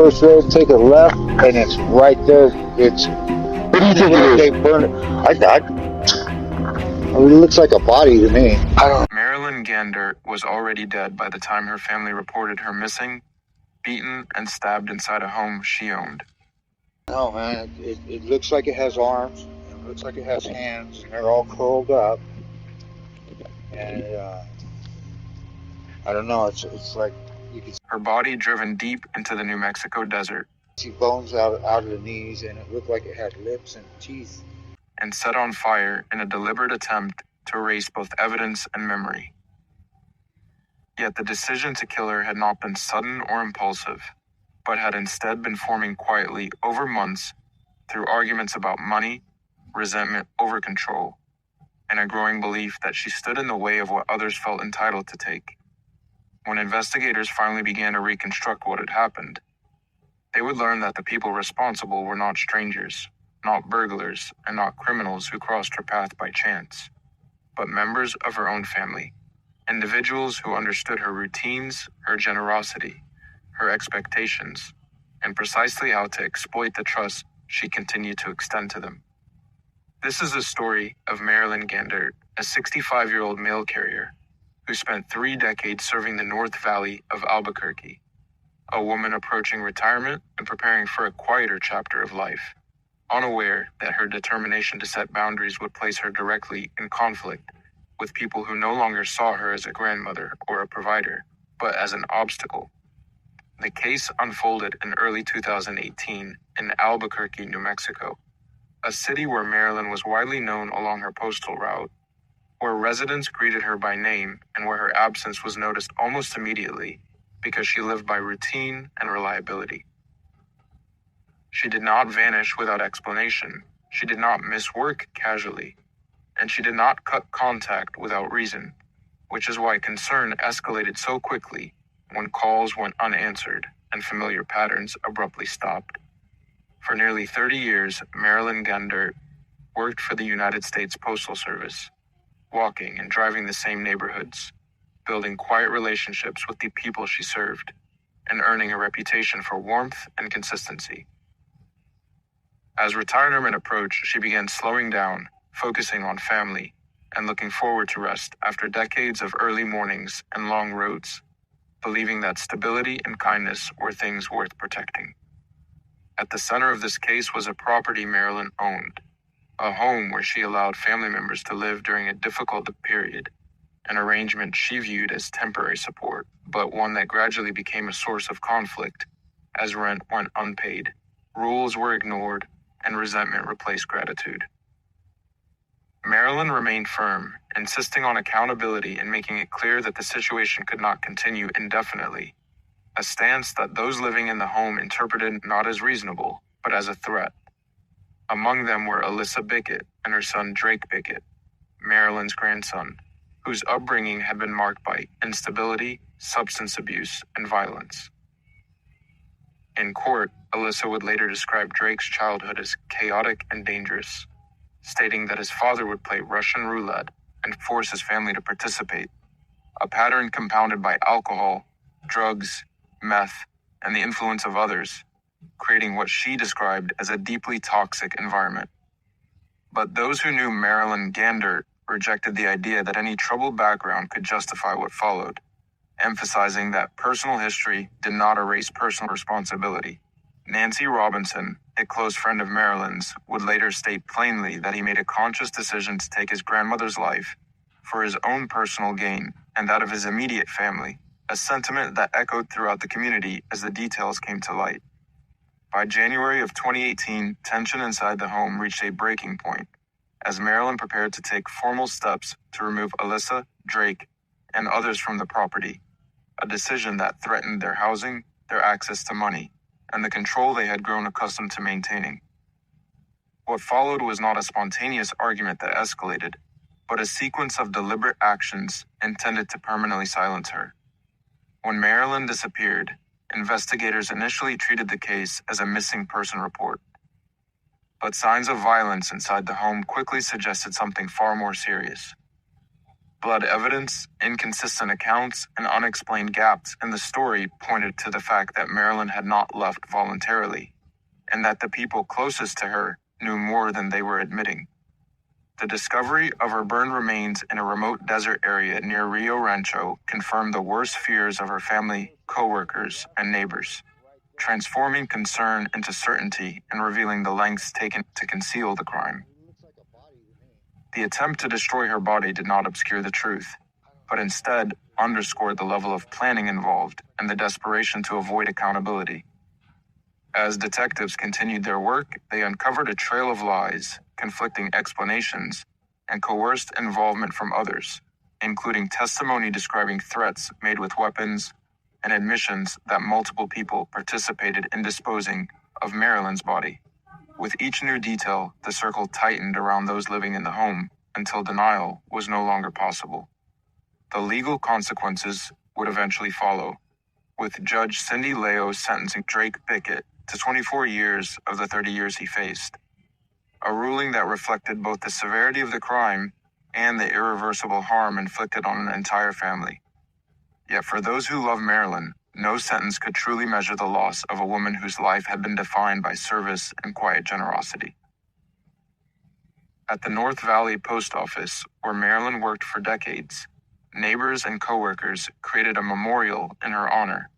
First road, take a left, and it's right there. It's What do you think it they is? burn it. I mean, it looks like a body to me. I don't. Marilyn Gandert was already dead by the time her family reported her missing, beaten, and stabbed inside a home she owned. No, man. It looks like it has arms. It looks like it has hands, and they're all curled up. And I don't know. It's like you can Her body driven deep into the New Mexico desert see bones out of the knees, and it looked like it had lips and teeth. and set on fire in a deliberate attempt to erase both evidence and memory. Yet the decision to kill her had not been sudden or impulsive, but had instead been forming quietly over months through arguments about money, resentment over control, and a growing belief that she stood in the way of what others felt entitled to take. When investigators finally began to reconstruct what had happened, they would learn that the people responsible were not strangers, not burglars, and not criminals who crossed her path by chance, but members of her own family, individuals who understood her routines, her generosity, her expectations, and precisely how to exploit the trust she continued to extend to them. This is the story of Marilyn Gandert, a 65-year-old mail carrier who spent 3 decades serving the North Valley of Albuquerque, a woman approaching retirement and preparing for a quieter chapter of life, unaware that her determination to set boundaries would place her directly in conflict with people who no longer saw her as a grandmother or a provider, but as an obstacle. The case unfolded in early 2018 in Albuquerque, New Mexico, a city where Marilyn was widely known along her postal route, where residents greeted her by name and where her absence was noticed almost immediately because she lived by routine and reliability. She did not vanish without explanation, she did not miss work casually, and she did not cut contact without reason, which is why concern escalated so quickly when calls went unanswered and familiar patterns abruptly stopped. For nearly 30 years, Marilyn Gandert worked for the United States Postal Service, walking and driving the same neighborhoods, building quiet relationships with the people she served, and earning a reputation for warmth and consistency. As retirement approached, she began slowing down, focusing on family, and looking forward to rest after decades of early mornings and long roads, believing that stability and kindness were things worth protecting. At the center of this case was a property Marilyn owned, a home where she allowed family members to live during a difficult period, an arrangement she viewed as temporary support, but one that gradually became a source of conflict as rent went unpaid, rules were ignored, and resentment replaced gratitude. Marilyn remained firm, insisting on accountability and making it clear that the situation could not continue indefinitely, a stance that those living in the home interpreted not as reasonable, but as a threat. Among them were Alyssa Bickett and her son Drake Bickett, Marilyn's grandson, whose upbringing had been marked by instability, substance abuse, and violence. In court, Alyssa would later describe Drake's childhood as chaotic and dangerous, stating that his father would play Russian roulette and force his family to participate, a pattern compounded by alcohol, drugs, meth, and the influence of others, creating what she described as a deeply toxic environment. But those who knew Marilyn Gandert rejected the idea that any troubled background could justify what followed, emphasizing that personal history did not erase personal responsibility. Nancy Robinson, a close friend of Marilyn's, would later state plainly that he made a conscious decision to take his grandmother's life for his own personal gain and that of his immediate family, a sentiment that echoed throughout the community as the details came to light. By January of 2018, tension inside the home reached a breaking point as Marilyn prepared to take formal steps to remove Alyssa, Drake, and others from the property, a decision that threatened their housing, their access to money, and the control they had grown accustomed to maintaining. What followed was not a spontaneous argument that escalated, but a sequence of deliberate actions intended to permanently silence her. When Marilyn disappeared, investigators initially treated the case as a missing person report. But signs of violence inside the home quickly suggested something far more serious. Blood evidence, inconsistent accounts, and unexplained gaps in the story pointed to the fact that Marilyn had not left voluntarily, and that the people closest to her knew more than they were admitting. The discovery of her burned remains in a remote desert area near Rio Rancho confirmed the worst fears of her family, co-workers, and neighbors, transforming concern into certainty and revealing the lengths taken to conceal the crime. The attempt to destroy her body did not obscure the truth, but instead underscored the level of planning involved and the desperation to avoid accountability. As detectives continued their work, they uncovered a trail of lies, conflicting explanations, and coerced involvement from others, including testimony describing threats made with weapons and admissions that multiple people participated in disposing of Marilyn's body. With each new detail, the circle tightened around those living in the home until denial was no longer possible. The legal consequences would eventually follow, with Judge Cindy Leo sentencing Drake Pickett to 24 years of the 30 years he faced, a ruling that reflected both the severity of the crime and the irreversible harm inflicted on an entire family. Yet for those who love Marilyn, no sentence could truly measure the loss of a woman whose life had been defined by service and quiet generosity. At the North Valley Post Office, where Marilyn worked for decades, neighbors and coworkers created a memorial in her honor,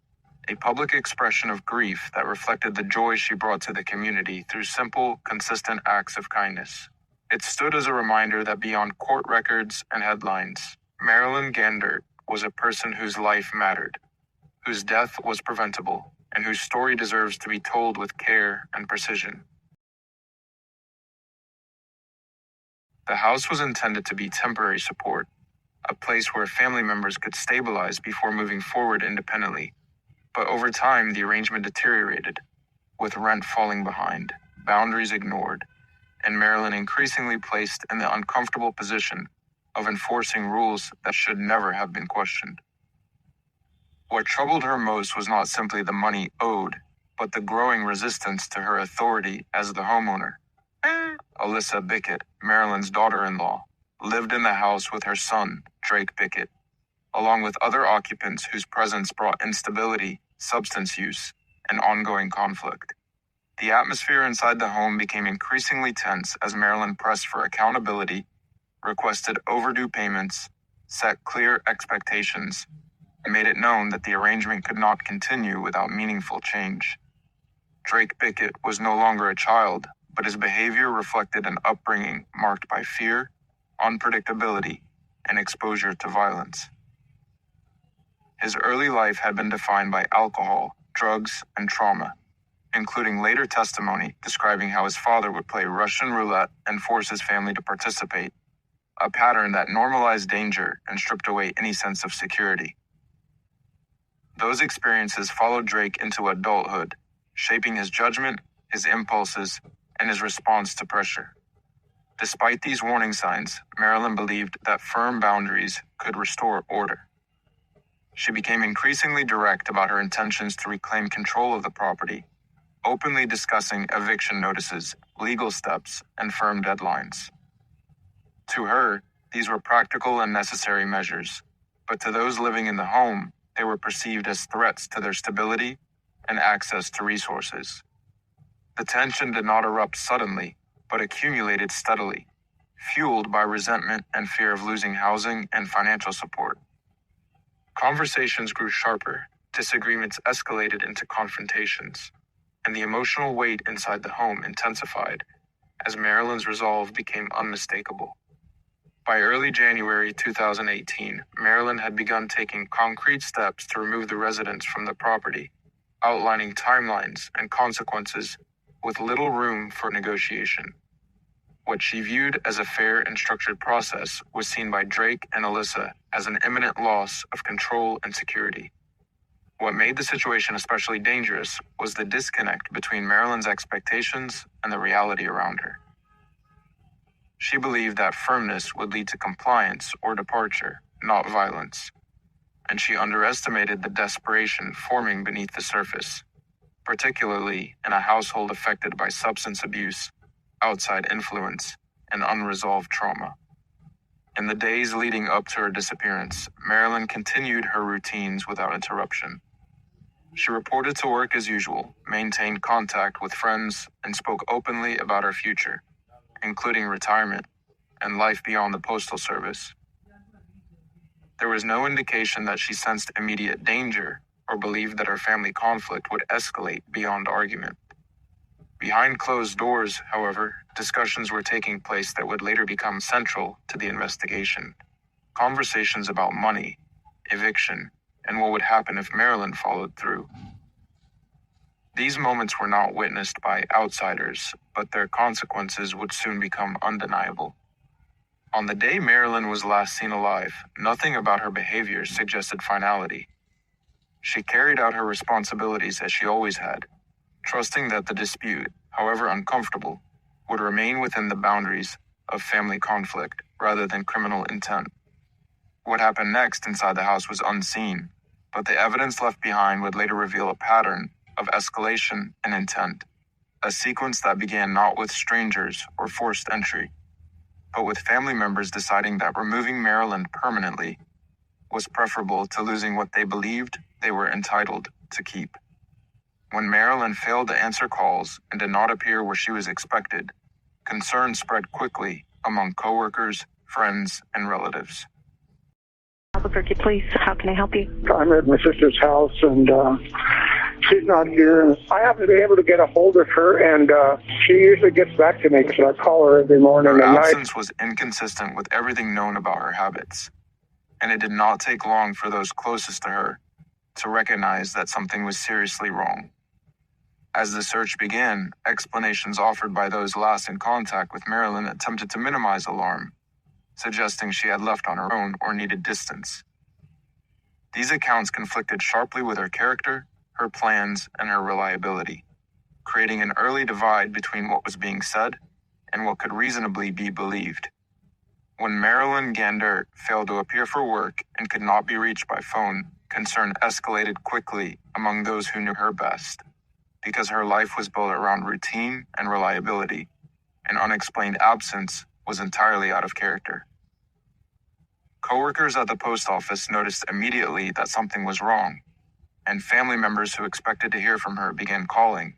a public expression of grief that reflected the joy she brought to the community through simple, consistent acts of kindness. It stood as a reminder that beyond court records and headlines, Marilyn Gandert was a person whose life mattered, whose death was preventable, and whose story deserves to be told with care and precision. The house was intended to be temporary support, a place where family members could stabilize before moving forward independently. But over time, the arrangement deteriorated, with rent falling behind, boundaries ignored, and Marilyn increasingly placed in the uncomfortable position of enforcing rules that should never have been questioned. What troubled her most was not simply the money owed, but the growing resistance to her authority as the homeowner. Alyssa Bickett, Marilyn's daughter-in-law, lived in the house with her son, Drake Bickett, along with other occupants whose presence brought instability, substance use, and ongoing conflict. The atmosphere inside the home became increasingly tense as Marilyn pressed for accountability, requested overdue payments, set clear expectations, and made it known that the arrangement could not continue without meaningful change. Drake Bickett was no longer a child, but his behavior reflected an upbringing marked by fear, unpredictability, and exposure to violence. His early life had been defined by alcohol, drugs, and trauma, including later testimony describing how his father would play Russian roulette and force his family to participate, a pattern that normalized danger and stripped away any sense of security. Those experiences followed Drake into adulthood, shaping his judgment, his impulses, and his response to pressure. Despite these warning signs, Marilyn believed that firm boundaries could restore order. She became increasingly direct about her intentions to reclaim control of the property, openly discussing eviction notices, legal steps, and firm deadlines. To her, these were practical and necessary measures, but to those living in the home, they were perceived as threats to their stability and access to resources. The tension did not erupt suddenly, but accumulated steadily, fueled by resentment and fear of losing housing and financial support. Conversations grew sharper, disagreements escalated into confrontations, and the emotional weight inside the home intensified as Marilyn's resolve became unmistakable. By early January 2018, Marilyn had begun taking concrete steps to remove the residents from the property, outlining timelines and consequences with little room for negotiation. What she viewed as a fair and structured process was seen by Drake and Alyssa as an imminent loss of control and security. What made the situation especially dangerous was the disconnect between Marilyn's expectations and the reality around her. She believed that firmness would lead to compliance or departure, not violence, and she underestimated the desperation forming beneath the surface, particularly in a household affected by substance abuse, outside influence, and unresolved trauma. In the days leading up to her disappearance, Marilyn continued her routines without interruption. She reported to work as usual, maintained contact with friends, and spoke openly about her future, including retirement and life beyond the postal service. There was no indication that she sensed immediate danger or believed that her family conflict would escalate beyond argument. Behind closed doors, however, discussions were taking place that would later become central to the investigation. Conversations about money, eviction, and what would happen if Marilyn followed through. These moments were not witnessed by outsiders, but their consequences would soon become undeniable. On the day Marilyn was last seen alive, nothing about her behavior suggested finality. She carried out her responsibilities as she always had, trusting that the dispute, however uncomfortable, would remain within the boundaries of family conflict rather than criminal intent. What happened next inside the house was unseen, but the evidence left behind would later reveal a pattern of escalation and intent, a sequence that began not with strangers or forced entry, but with family members deciding that removing Marilyn permanently was preferable to losing what they believed they were entitled to keep. When Marilyn failed to answer calls and did not appear where she was expected, concern spread quickly among coworkers, friends, and relatives. Albuquerque Police, how can I help you? I'm at my sister's house, and she's not here. I haven't been able to get a hold of her, and she usually gets back to me because I call her every morning Her and night. absence was inconsistent with everything known about her habits, and it did not take long for those closest to her to recognize that something was seriously wrong. As the search began, explanations offered by those last in contact with Marilyn attempted to minimize alarm, suggesting she had left on her own or needed distance. These accounts conflicted sharply with her character, her plans, and her reliability, creating an early divide between what was being said and what could reasonably be believed. When Marilyn Gandert failed to appear for work and could not be reached by phone, concern escalated quickly among those who knew her best. Because her life was built around routine and reliability, an unexplained absence was entirely out of character. Coworkers at the post office noticed immediately that something was wrong, and family members who expected to hear from her began calling,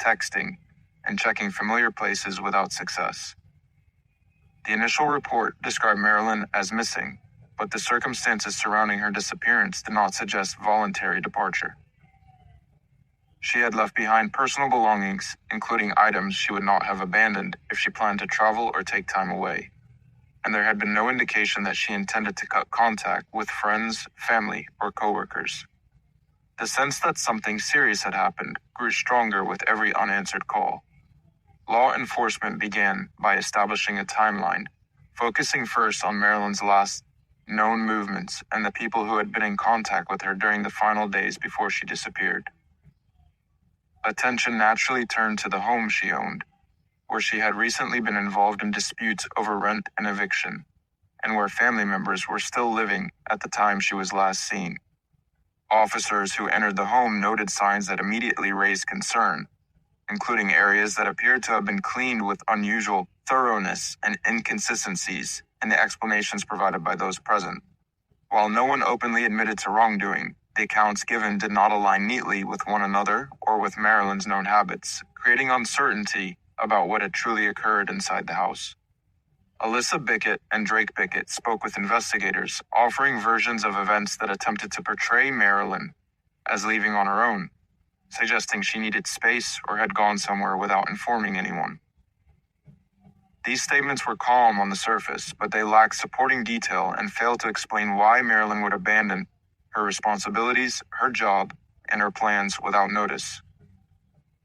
texting, and checking familiar places without success. The initial report described Marilyn as missing, but the circumstances surrounding her disappearance did not suggest voluntary departure. She had left behind personal belongings, including items she would not have abandoned if she planned to travel or take time away. And there had been no indication that she intended to cut contact with friends, family, or coworkers. The sense that something serious had happened grew stronger with every unanswered call. Law enforcement began by establishing a timeline, focusing first on Marilyn's last known movements and the people who had been in contact with her during the final days before she disappeared. Attention naturally turned to the home she owned, where she had recently been involved in disputes over rent and eviction, and where family members were still living at the time she was last seen. Officers who entered the home noted signs that immediately raised concern, including areas that appeared to have been cleaned with unusual thoroughness and inconsistencies in the explanations provided by those present. While no one openly admitted to wrongdoing, the accounts given did not align neatly with one another or with Marilyn's known habits, creating uncertainty about what had truly occurred inside the house. Alyssa Bickett and Drake Bickett spoke with investigators, offering versions of events that attempted to portray Marilyn as leaving on her own, suggesting she needed space or had gone somewhere without informing anyone. These statements were calm on the surface, but they lacked supporting detail and failed to explain why Marilyn would abandon her responsibilities, her job, and her plans without notice.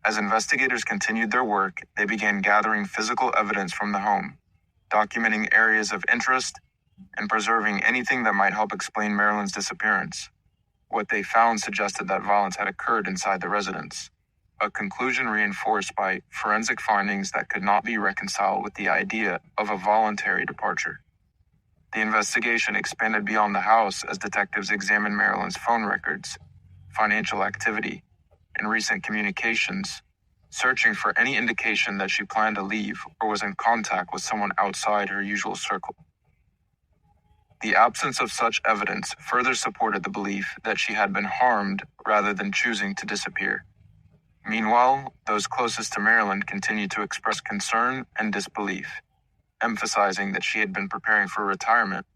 As investigators continued their work, they began gathering physical evidence from the home, documenting areas of interest, and preserving anything that might help explain Marilyn's disappearance. What they found suggested that violence had occurred inside the residence, a conclusion reinforced by forensic findings that could not be reconciled with the idea of a voluntary departure. The investigation expanded beyond the house as detectives examined Marilyn's phone records, financial activity, and recent communications, searching for any indication that she planned to leave or was in contact with someone outside her usual circle. The absence of such evidence further supported the belief that she had been harmed rather than choosing to disappear. Meanwhile, those closest to Marilyn continued to express concern and disbelief, emphasizing that she had been preparing for retirement,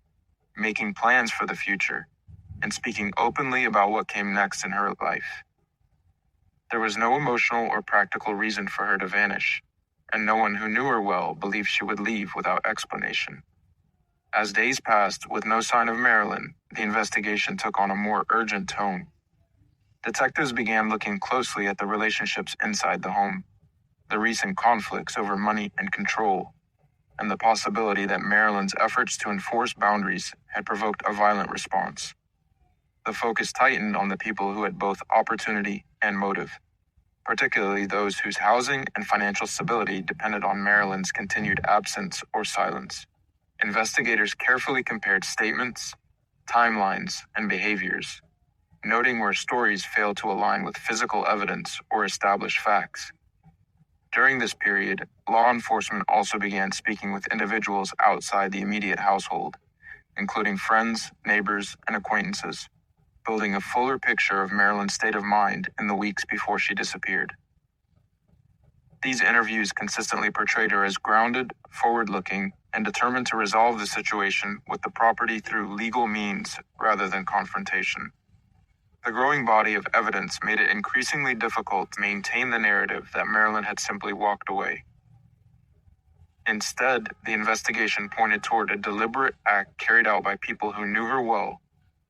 making plans for the future, and speaking openly about what came next in her life. There was no emotional or practical reason for her to vanish, and no one who knew her well believed she would leave without explanation. As days passed with no sign of Marilyn, the investigation took on a more urgent tone. Detectives began looking closely at the relationships inside the home, the recent conflicts over money and control, and the possibility that Marilyn's efforts to enforce boundaries had provoked a violent response. The focus tightened on the people who had both opportunity and motive, particularly those whose housing and financial stability depended on Marilyn's continued absence or silence. Investigators carefully compared statements, timelines, and behaviors, noting where stories failed to align with physical evidence or established facts. During this period, law enforcement also began speaking with individuals outside the immediate household, including friends, neighbors, and acquaintances, building a fuller picture of Marilyn's state of mind in the weeks before she disappeared. These interviews consistently portrayed her as grounded, forward-looking, and determined to resolve the situation with the property through legal means rather than confrontation. The growing body of evidence made it increasingly difficult to maintain the narrative that Marilyn had simply walked away. Instead, the investigation pointed toward a deliberate act carried out by people who knew her well,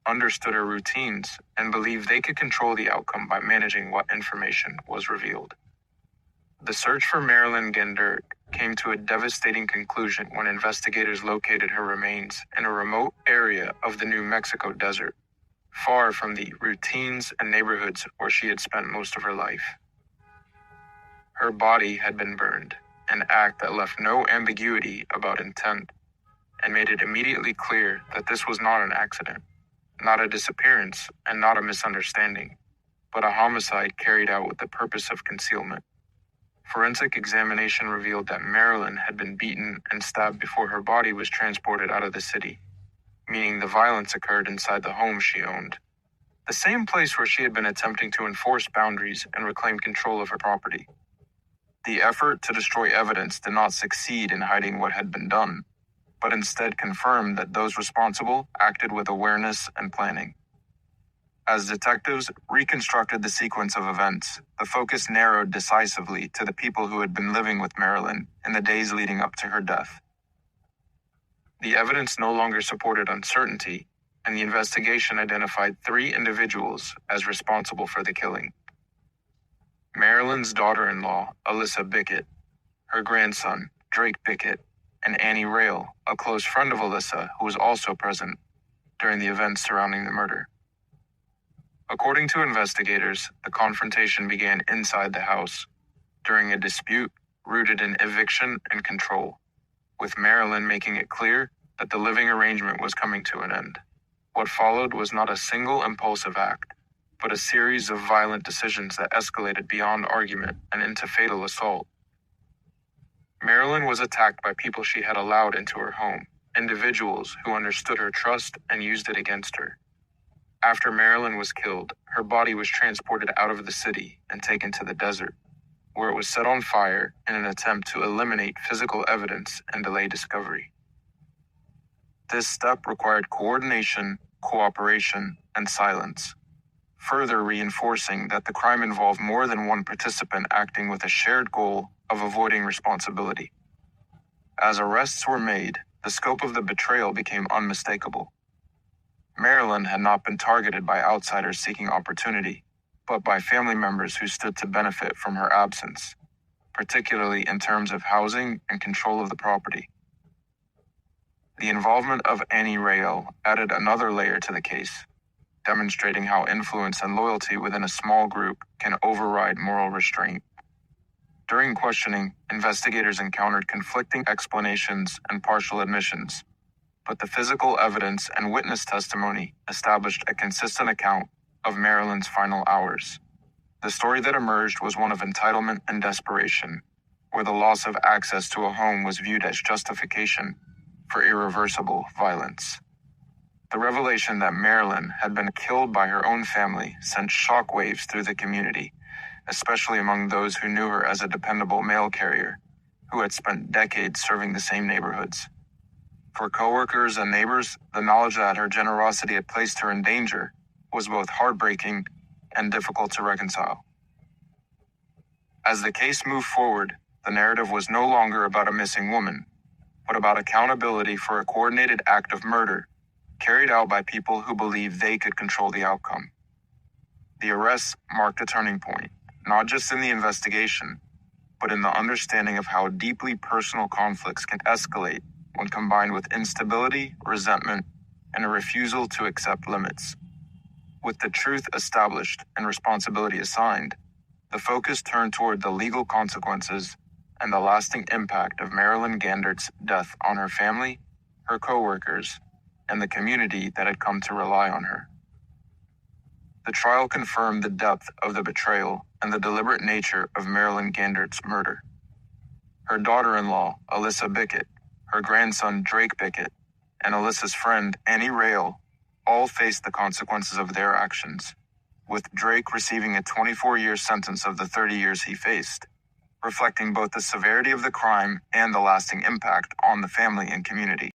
understood her routines, and believed they could control the outcome by managing what information was revealed. The search for Marilyn Gandert came to a devastating conclusion when investigators located her remains in a remote area of the New Mexico desert, far from the routines and neighborhoods where she had spent most of her life. Her body had been burned, an act that left no ambiguity about intent, and made it immediately clear that this was not an accident, not a disappearance, and not a misunderstanding, but a homicide carried out with the purpose of concealment. Forensic examination revealed that Marilyn had been beaten and stabbed before her body was transported out of the city, meaning the violence occurred inside the home she owned, the same place where she had been attempting to enforce boundaries and reclaim control of her property. The effort to destroy evidence did not succeed in hiding what had been done, but instead confirmed that those responsible acted with awareness and planning. As detectives reconstructed the sequence of events, the focus narrowed decisively to the people who had been living with Marilyn in the days leading up to her death. The evidence no longer supported uncertainty, and the investigation identified 3 individuals as responsible for the killing. Marilyn's daughter-in-law, Alyssa Bickett, her grandson, Drake Bickett, and Annie Rail, a close friend of Alyssa who was also present during the events surrounding the murder. According to investigators, the confrontation began inside the house, during a dispute rooted in eviction and control, with Marilyn making it clear that the living arrangement was coming to an end. What followed was not a single impulsive act, but a series of violent decisions that escalated beyond argument and into fatal assault. Marilyn was attacked by people she had allowed into her home, individuals who understood her trust and used it against her. After Marilyn was killed, her body was transported out of the city and taken to the desert, where it was set on fire in an attempt to eliminate physical evidence and delay discovery. This step required coordination, cooperation, and silence, further reinforcing that the crime involved more than one participant acting with a shared goal of avoiding responsibility. As arrests were made, the scope of the betrayal became unmistakable. Marilyn had not been targeted by outsiders seeking opportunity, but by family members who stood to benefit from her absence, particularly in terms of housing and control of the property. The involvement of Annie Rail added another layer to the case, demonstrating how influence and loyalty within a small group can override moral restraint. During questioning, investigators encountered conflicting explanations and partial admissions, but the physical evidence and witness testimony established a consistent account of Marilyn's final hours. The story that emerged was one of entitlement and desperation, where the loss of access to a home was viewed as justification for irreversible violence. The revelation that Marilyn had been killed by her own family sent shockwaves through the community, especially among those who knew her as a dependable mail carrier, who had spent decades serving the same neighborhoods. For coworkers and neighbors, the knowledge that her generosity had placed her in danger was both heartbreaking and difficult to reconcile. As the case moved forward, the narrative was no longer about a missing woman, but about accountability for a coordinated act of murder carried out by people who believed they could control the outcome. The arrests marked a turning point, not just in the investigation, but in the understanding of how deeply personal conflicts can escalate when combined with instability, resentment, and a refusal to accept limits. With the truth established and responsibility assigned, the focus turned toward the legal consequences and the lasting impact of Marilyn Gandert's death on her family, her coworkers, and the community that had come to rely on her. The trial confirmed the depth of the betrayal and the deliberate nature of Marilyn Gandert's murder. Her daughter-in-law, Alyssa Bickett, her grandson, Drake Bickett, and Alyssa's friend, Annie Rail, all faced the consequences of their actions, with Drake receiving a 24-year sentence of the 30 years he faced, reflecting both the severity of the crime and the lasting impact on the family and community.